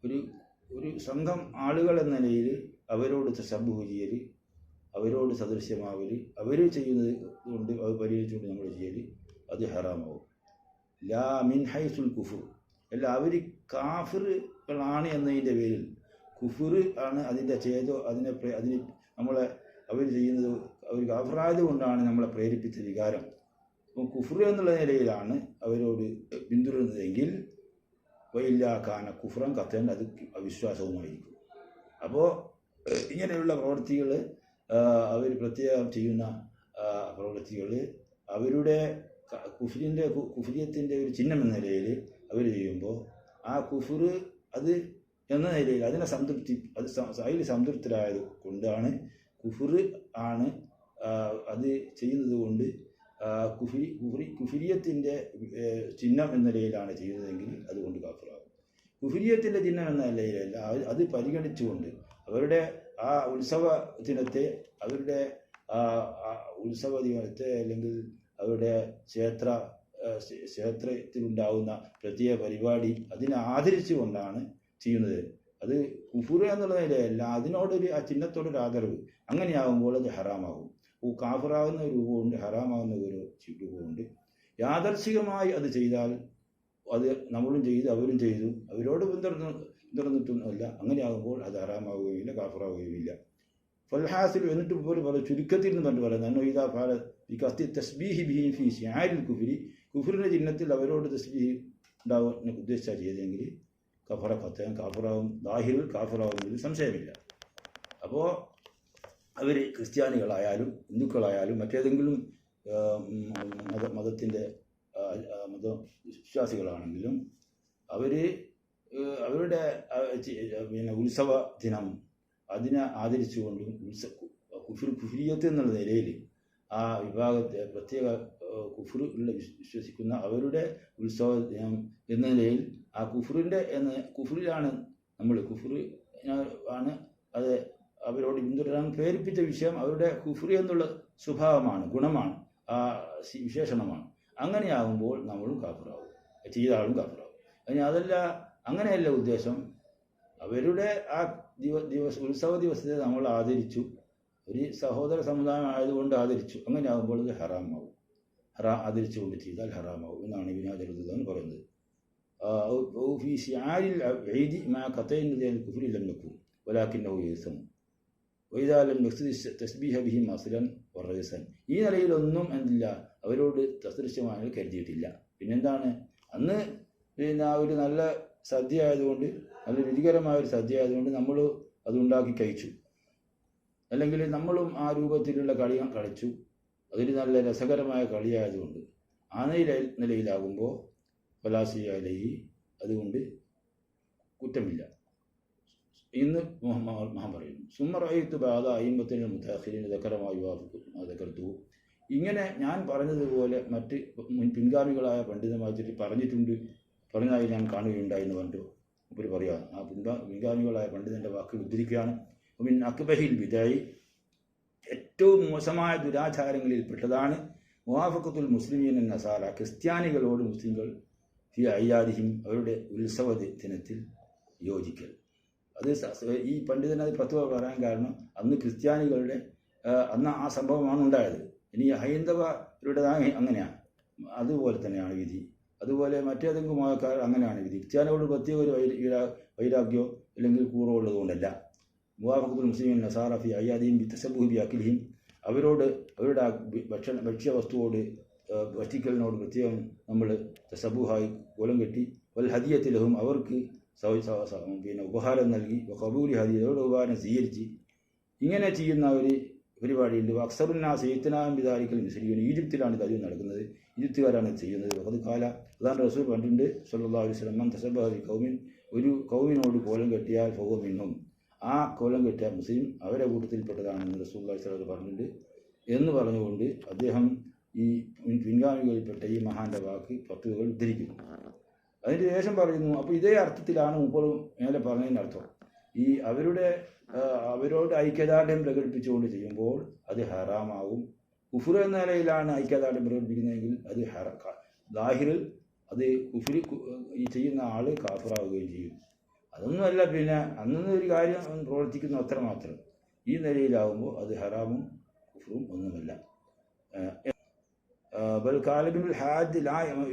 ഒരു ഒരു സംഘം ആളുകൾ എന്ന നിലയിൽ അവരോട് തശബ്ബുഹ് ചെയ്യൽ, അവരോട് സദൃശ്യമാവൽ, അവർ ചെയ്യുന്നത് കൊണ്ട് അത് പരിഹരിച്ചുകൊണ്ട് നമ്മൾ ചെയ്യൽ അത് ഹറാമാവും. ലാ മിൻ ഹൈസുൽ കുഫർ, അല്ല അവർ കാഫിറുകളാണ് എന്നതിൻ്റെ പേരിൽ കുഫർ ആണ് അതിൻ്റെ ചെയ്തോ അതിന് നമ്മളെ അവർ ചെയ്യുന്നത് അവർ കാഫിറായത് കൊണ്ടാണ് നമ്മളെ പ്രേരിപ്പിച്ച വികാരം. അപ്പം കുഫർ എന്നുള്ള നിലയിലാണ് അവരോട് പിന്തുടരുന്നതെങ്കിൽ വയില്ലാക്കാന കുഫ്രൻ കത്തേണ്ട അത് അവിശ്വാസവുമായിരിക്കും. അപ്പോൾ ഇങ്ങനെയുള്ള പ്രവൃത്തികൾ അവർ പ്രത്യേകം ചെയ്യുന്ന പ്രവൃത്തികൾ അവരുടെ കുഫ്രിയത്തിൻ്റെ ഒരു ചിഹ്നം എന്ന നിലയിൽ അവർ ചെയ്യുമ്പോൾ ആ കുഫർ അത് എന്ന നിലയിൽ അതിനെ സംതൃപ്തി അതിൽ സംതൃപ്തരായത് കൊണ്ടാണ് കുഫർ ആണ് അത് ചെയ്യുന്നത് കൊണ്ട് കുഫിരിയത്തിൻ്റെ ചിഹ്നം എന്ന നിലയിലാണ് ചെയ്യുന്നതെങ്കിൽ അതുകൊണ്ട് കാഫിറാകും. കുഫിരിയത്തിൻ്റെ ചിഹ്നം എന്ന നിലയിലല്ല, അത് പരിഗണിച്ചുകൊണ്ട് അവരുടെ ആ ഉത്സവ ദിനത്തെ അല്ലെങ്കിൽ അവരുടെ ക്ഷേത്രത്തിലുണ്ടാകുന്ന പ്രത്യേക പരിപാടി അതിനെ ആദരിച്ചുകൊണ്ടാണ് ചെയ്യുന്നത്. അത് കുഫുർ എന്നുള്ള നിലയല്ല, അതിനോടൊരു ആ ചിഹ്നത്തോടൊരു ആദരവ്, അങ്ങനെയാകുമ്പോൾ അത് ഹറാമാകും. കാഫിറാകുന്ന രൂപമുണ്ട്, ഹറാമാകുന്ന ഒരു രൂപമുണ്ട്. യാദർശികമായി അത് ചെയ്താൽ അത് നമ്മളും ചെയ്തു അവരും ചെയ്തു, അവരോട് പിന്തുടർന്നിട്ടൊന്നുമല്ല, അങ്ങനെയാകുമ്പോൾ അത് ഹറാമാവുകയില്ല, കാഫിറാവുകയുമില്ല. ഫൽഹാസിൽ എന്നിട്ട് പോലെ ചുരുക്കത്തിൽ നിന്ന് കണ്ടു പറയുന്നത് ഇതാ ഫാല ഈ കസ്തി തസ്ബീഹി ബിഹി ഫി ശിആരിൽ കുഫ്രി, കുഫ്രിൻ്റെ ചിഹ്നത്തിൽ അവരോട് തസ്ബീഹ് ഉണ്ടാവാൻ ഉദ്ദേശിച്ചാൽ ചെയ്തെങ്കിൽ കഫറ കത്താൻ കാഫിറാവും, ദാഹിറിൽ കാഫിറാവുന്നതിൽ സംശയമില്ല. അപ്പോൾ അവർ ക്രിസ്ത്യാനികളായാലും ഹിന്ദുക്കളായാലും മറ്റേതെങ്കിലും മതത്തിൻ്റെ മതവിശ്വാസികളാണെങ്കിലും അവരുടെ ഉത്സവ ദിനം അതിനെ ആദരിച്ചുകൊണ്ടും കുഫ്രിയത്ത് എന്നുള്ള നിലയിൽ ആ വിഭാഗത്തെ പ്രത്യേക കുഫ്റുള്ള വിശ്വസിക്കുന്ന അവരുടെ ഉത്സവ ദിനം എന്ന നിലയിൽ ആ കുഫ്റിലാണ് നമ്മൾ ആണ് അത് അവരോട് പിന്തുടരാൻ പ്രേരിപ്പിച്ച വിഷയം അവരുടെ കുഫ്രി എന്നുള്ള സ്വഭാവമാണ്, ഗുണമാണ്, ആ വിശേഷണമാണ്. അങ്ങനെയാകുമ്പോൾ നമ്മളും കാഫിറാവും, ചെയ്ത ആളും കാഫിറാവും. അതല്ല, അങ്ങനെയല്ല ഉദ്ദേശം. അവരുടെ ആ ഉത്സവ ദിവസത്തെ നമ്മൾ ആദരിച്ചു, ഒരു സഹോദര സമുദായം ആയതുകൊണ്ട് ആദരിച്ചു, അങ്ങനെയാകുമ്പോൾ ഇത് ഹറാമാവും. ആദരിച്ചുകൊണ്ട് ചെയ്താൽ ഹറാമാവും എന്നാണ് ഇബ്നു ഹജർ എന്ന് പറയുന്നത്. ഈ നിലയിലൊന്നും എന്തില്ല, അവരോട് തസ്ദൃശ്യമായി കരുതിയിട്ടില്ല. പിന്നെന്താണ്, അന്ന് ഒരു നല്ല സദ്യ ആയതുകൊണ്ട്, നല്ല രുചികരമായ ഒരു സദ്യ ആയതുകൊണ്ട് നമ്മൾ അതുണ്ടാക്കി കഴിച്ചു, അല്ലെങ്കിൽ നമ്മളും ആ രൂപത്തിലുള്ള കളി കളിച്ചു, അതൊരു നല്ല രസകരമായ കളിയായതുകൊണ്ട് ആ നിലയിലാകുമ്പോൾ ഫലാസിയാലി അതുകൊണ്ട് കുറ്റമില്ല ഇന്ന് മഹാൻ പറയുന്നു. സുമ്മറയത്ത് ബാധ അയ്യമ്പത്തിന് മുത്താഖിരിന് ദക്കരമായി ദക്കർത്തു. ഇങ്ങനെ ഞാൻ പറഞ്ഞതുപോലെ മറ്റ് പിൻഗാമികളായ പണ്ഡിതന്മാർ പറഞ്ഞതായി ഞാൻ കാണുകയുണ്ടായി എന്ന് പറഞ്ഞു ഇവർ പറയുക. ആ പിൻഗാമികളായ പണ്ഡിതൻ്റെ വാക്ക് ഉദ്ധരിക്കുകയാണ്. മിൻ അക്ബഹിൽ ബിദഅി, ഏറ്റവും മോശമായ ദുരാചാരങ്ങളിൽപ്പെട്ടതാണ് മുവാഫഖത്തുൽ മുസ്ലിമീൻ നസാറ, ക്രിസ്ത്യാനികളോട് മുസ്ലിങ്ങൾ ഫി അയ്യാദിഹിം, അവരുടെ ഉത്സവ ദിനത്തിൽ യോജിക്കൽ. അത് ഈ പണ്ഡിതൻ അത് ഫത്വ പറയാൻ കാരണം അന്ന് ക്രിസ്ത്യാനികളുടെ അന്ന് ആ സംഭവമാണ് ഉണ്ടായത്. ഇനി ഹൈന്ദവരുടേതായ അങ്ങനെയാണ്, അതുപോലെ തന്നെയാണ് വിധി. അതുപോലെ മറ്റേതെങ്കിലും മതക്കാർ അങ്ങനെയാണ് വിധി. ക്രിസ്ത്യാനികളോട് പ്രത്യേക ഒരു വൈരാഗ്യോ അല്ലെങ്കിൽ കൂറോ ഉള്ളതുകൊണ്ടല്ല. മുവാഫഖത്തുൽ മുസ്ലിമീൻ നസാറ ഫി അയ്യാദിഹിം ബിത്തശബ്ബുഹി ബി അക്ലിഹിം, അവരുടെ ഭക്ഷ്യവസ്തുവോട് ഭക്ഷിക്കലിനോട് പ്രത്യേകം നമ്മൾ തശബ്ബുഹായി കോലം കെട്ടി, വൽ ഹദിയത്തിലഹും അവർക്ക് ഉപഹാരം നൽകി, കബൂലി ഹദിയ അവരുടെ ഉപഹാരം സ്വീകരിച്ച്, ഇങ്ങനെ ചെയ്യുന്ന ഒരു പരിപാടിയുണ്ട്. അക്സറുന്നാസ് ഈത്തനാം വിദാലിക്കൽ മുസ്ലിം, ഈജിപ്തിലാണ് ഇത് അധികം നടക്കുന്നത്, ഈജിപ്തുകാരാണ് ഇത് ചെയ്യുന്നത്. അത് കാല അതാണ് റസൂൽ പറഞ്ഞിട്ടുണ്ട് സല്ലല്ലാഹു അലൈഹി വസല്ലം, തശബ്ബഹ ബി ഖൗമിൻ, ഒരു കൗമിനോട് കോലം കെട്ടിയാൽ ഫഹുവ മിൻഹും, ആ കോലം കെട്ടിയ മുസ്ലിം അവരുടെ കൂട്ടത്തിൽപ്പെട്ടതാണെന്ന് റസൂലുള്ളാഹി സ്വല്ലല്ലാഹു അലൈഹി വസല്ലം പറഞ്ഞിട്ടുണ്ട് എന്ന് പറഞ്ഞുകൊണ്ട് അദ്ദേഹം ഈ പിൻഗാമികളിൽപ്പെട്ട ഈ മഹാന്റെ വാക്ക് ഫത്വകൾ ഉദ്ധരിക്കുന്നു. അതിന് ശേഷം പറയുന്നു, അപ്പോൾ ഇതേ അർത്ഥത്തിലാണ് മുമ്പ് മേലെ പറഞ്ഞതിനർത്ഥം. ഈ അവരോട് ഐക്യദാർഢ്യം പ്രകടിപ്പിച്ചുകൊണ്ട് ചെയ്യുമ്പോൾ അത് ഹറാമാവും. കുഫ്ർ എന്ന നിലയിലാണ് ഐക്യദാർഢ്യം പ്രകടിപ്പിക്കുന്നതെങ്കിൽ അത് ദാഹിറിൽ അത് കുഫ്രി ഈ ചെയ്യുന്ന ആൾ കാഫിറാവുകയും ചെയ്യും. അതൊന്നുമല്ല. പിന്നെ അന്നൊന്നും ഒരു കാര്യം പ്രവർത്തിക്കുന്നു അത്ര മാത്രം. ഈ നിലയിലാവുമ്പോൾ അത് ഹറാമും കുഫ്റും ഒന്നുമല്ല. ബൽ ഖാല ഇബ്നുൽ ഹാജ് ലാ